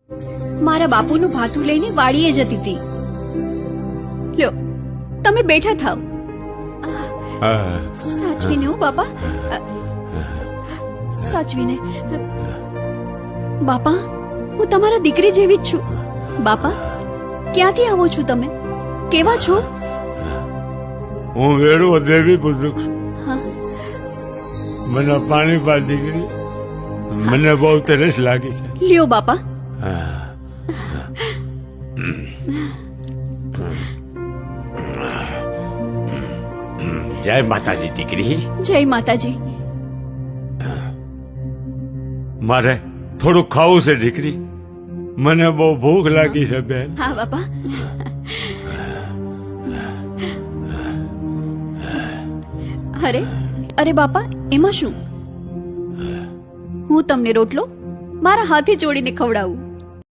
મારા બાપુનું ભાથું લઈને વાડીએ જતી હતી. લ્યો, તમે બેઠા થાવ. સાચવીને હો બાપા, સાચવીને. બાપા, હું તમારા દીકરી જેવી જ છું. બાપા, ક્યાંથી આવો છો તમે? કેવા છો? હું વેડો દેવી પુત્રક છું. હા, મને પાણી પા દીકરી, મને બહુ તરસ લાગી છે. લ્યો બાપા. જય માતાજી દીકરી. જય માતાજી. મારે થોડું ખાવું છે દીકરી, મને બહુ ભૂખ લાગી છે બેન. હા બાપા. અરે અરે બાપા, એમાં શું? હું તમને રોટલો મારા હાથે જોડીને ખવડાવું.